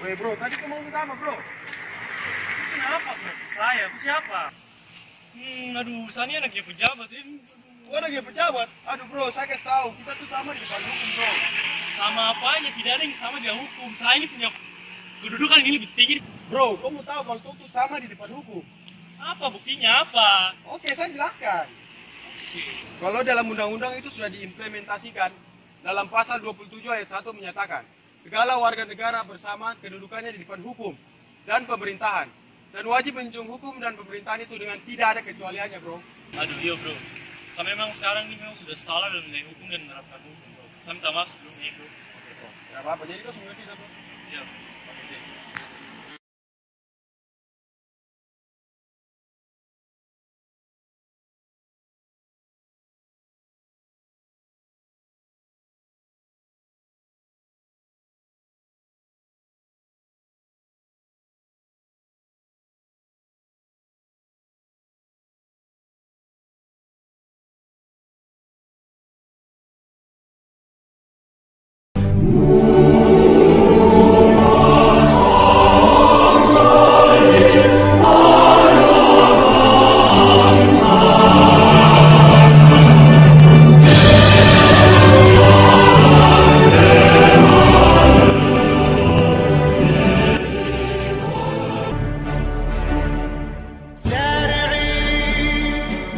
Weh bro, tadi kamu mau minta apa bro? Kenapa bro? Saya, aku siapa? Aduh, saya ini anaknya pejabat ini. Oh lagi pejabat? Aduh bro, saya kasih tahu kita tuh sama di depan hukum bro. Sama apanya? Tidak ada yang sama dengan hukum. Saya ini punya kedudukan ini lebih tinggi. Bro, kamu tahu kalau kamu tuh sama di depan hukum? Apa buktinya apa? Oke, saya jelaskan. Kalau dalam undang-undang itu sudah diimplementasikan, dalam pasal 27 ayat 1 menyatakan, segala warga negara bersama kedudukannya di depan hukum dan pemerintahan, dan wajib menjunjung hukum dan pemerintahan itu dengan tidak ada kecualiannya bro. Aduh iya bro, saya memang sekarang ini memang sudah salah dalam menilai hukum dan menerapkan hukum bro. Saya minta maaf sebelumnya bro. Oke bro, tidak apa-apa, jadi kau mengerti bro? Iya. Oke, sip.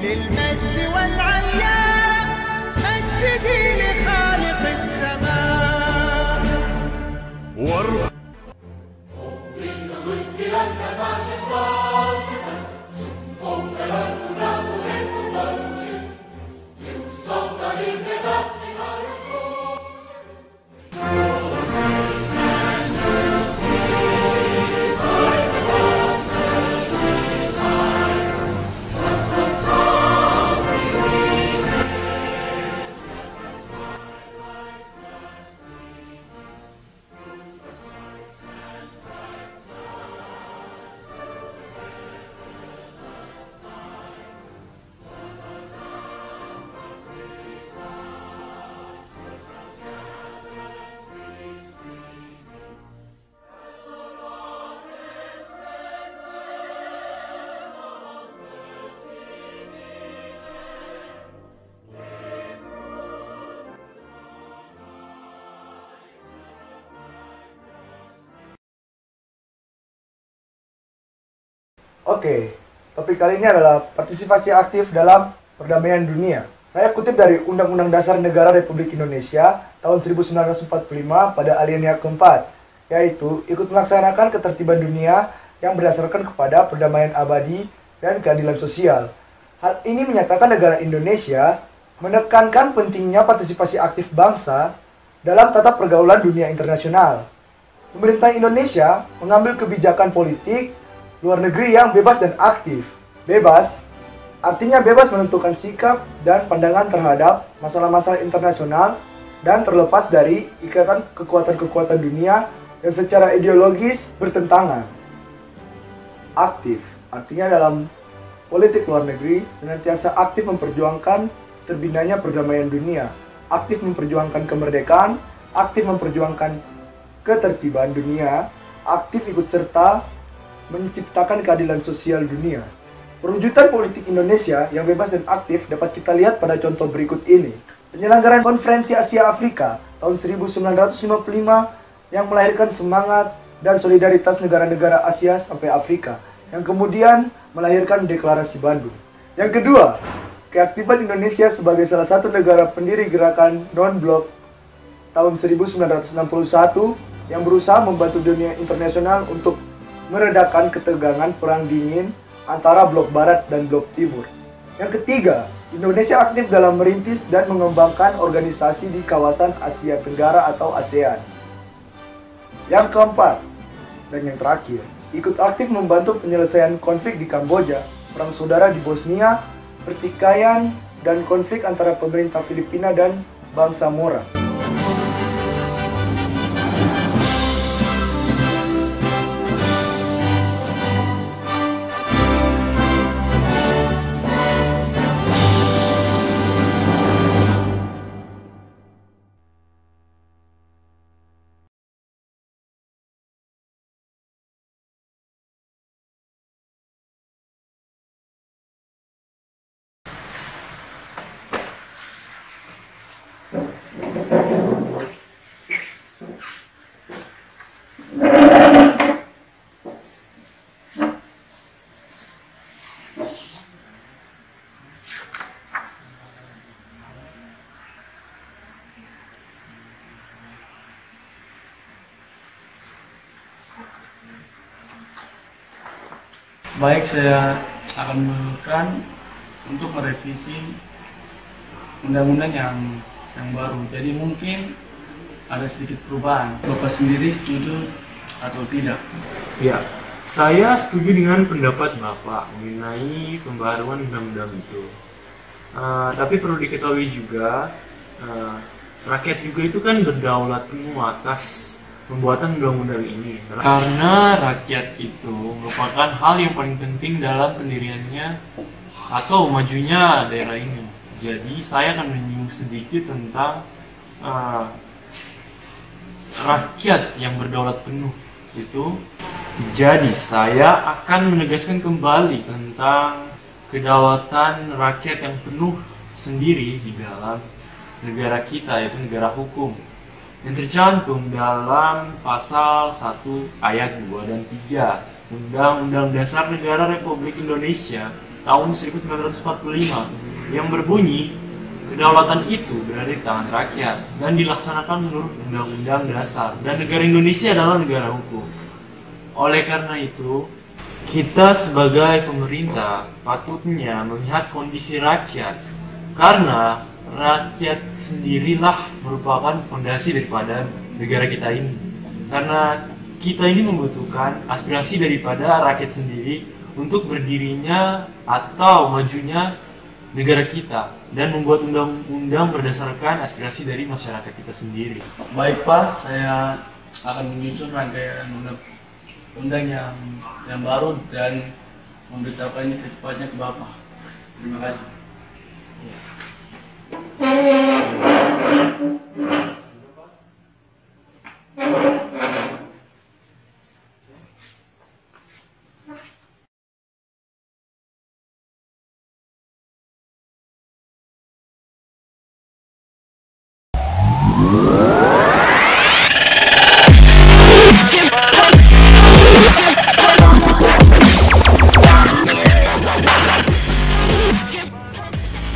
للمجد والعليا مجدي لخالق السماء Oke, topik kali ini adalah partisipasi aktif dalam perdamaian dunia. Saya kutip dari Undang-Undang Dasar Negara Republik Indonesia tahun 1945 pada alinea keempat, yaitu ikut melaksanakan ketertiban dunia yang berdasarkan kepada perdamaian abadi dan keadilan sosial. Hal ini menyatakan negara Indonesia menekankan pentingnya partisipasi aktif bangsa dalam tata pergaulan dunia internasional. Pemerintah Indonesia mengambil kebijakan politik luar negeri yang bebas dan aktif. Bebas artinya bebas menentukan sikap dan pandangan terhadap masalah-masalah internasional dan terlepas dari ikatan kekuatan-kekuatan dunia yang secara ideologis bertentangan. Aktif artinya dalam politik luar negeri senantiasa aktif memperjuangkan terbinanya perdamaian dunia, aktif memperjuangkan kemerdekaan, aktif memperjuangkan ketertiban dunia, aktif ikut serta menciptakan keadilan sosial dunia. Perwujudan politik Indonesia yang bebas dan aktif dapat kita lihat pada contoh berikut ini. Penyelenggaraan Konferensi Asia Afrika tahun 1955 yang melahirkan semangat dan solidaritas negara-negara Asia sampai Afrika, yang kemudian melahirkan Deklarasi Bandung. Yang kedua, keaktifan Indonesia sebagai salah satu negara pendiri gerakan non-blok tahun 1961 yang berusaha membantu dunia internasional untuk meredakan ketegangan perang dingin antara blok barat dan blok timur. Yang ketiga, Indonesia aktif dalam merintis dan mengembangkan organisasi di kawasan Asia Tenggara atau ASEAN. Yang keempat, dan yang terakhir, ikut aktif membantu penyelesaian konflik di Kamboja, perang saudara di Bosnia, pertikaian, dan konflik antara pemerintah Filipina dan bangsa Mora. Baik, saya akan mengusulkan untuk merevisi undang-undang yang baru. Jadi mungkin ada sedikit perubahan. Bapak sendiri setuju atau tidak? Ya, saya setuju dengan pendapat Bapak mengenai pembaruan undang-undang itu. Tapi perlu diketahui juga, rakyat juga itu kan berdaulat penuh atas pembuatan undang-undang ini. Karena rakyat itu merupakan hal yang paling penting dalam pendiriannya atau majunya daerah ini. Jadi saya akan menyinggung sedikit tentang rakyat yang berdaulat penuh itu. Jadi saya akan menegaskan kembali tentang kedaulatan rakyat yang penuh sendiri di dalam negara kita, yaitu negara hukum, yang tercantum dalam pasal 1 ayat 2 dan 3 Undang-Undang Dasar Negara Republik Indonesia tahun 1945 yang berbunyi kedaulatan itu berada di tangan rakyat dan dilaksanakan menurut Undang-Undang Dasar, dan negara Indonesia adalah negara hukum. Oleh karena itu, kita sebagai pemerintah patutnya melihat kondisi rakyat, karena rakyat sendirilah merupakan fondasi daripada negara kita ini. Karena kita ini membutuhkan aspirasi daripada rakyat sendiri untuk berdirinya atau majunya negara kita, dan membuat undang-undang berdasarkan aspirasi dari masyarakat kita sendiri. Baik Pak, saya akan menyusun rangkaian undang yang baru dan memberitahukannya secepatnya ke Bapak. Terima kasih.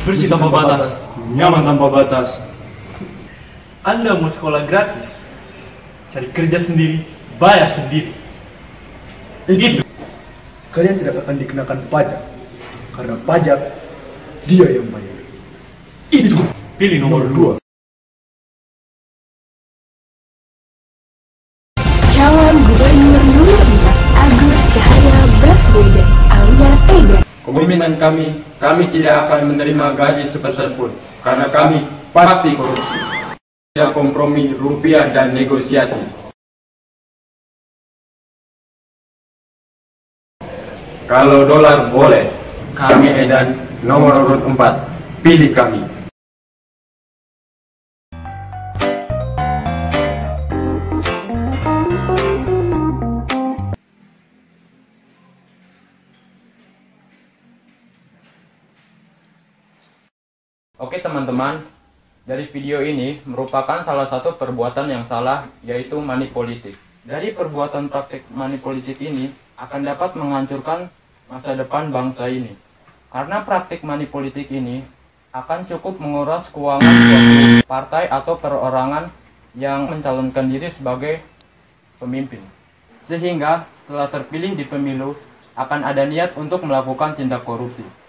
Bersih tanpa batas, Nyaman tanpa batas. Anda mau sekolah gratis, cari kerja sendiri, bayar sendiri. Itu. Kalian tidak akan dikenakan pajak, karena pajak dia yang bayar. Itu. Pilih nomor 2. Calon Gubernur nomor 4 Agus Cahaya Baswedan alias Eden. Komitmen kami tidak akan menerima gaji sebesar pun, karena kami pasti korupsi. Tidak kompromi rupiah dan negosiasi. Kalau dolar boleh, kami Edan nomor urut 4, pilih kami. Oke teman-teman, dari video ini merupakan salah satu perbuatan yang salah, yaitu money politik. Dari perbuatan praktik money politik ini akan dapat menghancurkan masa depan bangsa ini. Karena praktik money politik ini akan cukup menguras keuangan suatu partai atau perorangan yang mencalonkan diri sebagai pemimpin. Sehingga setelah terpilih di pemilu akan ada niat untuk melakukan tindak korupsi.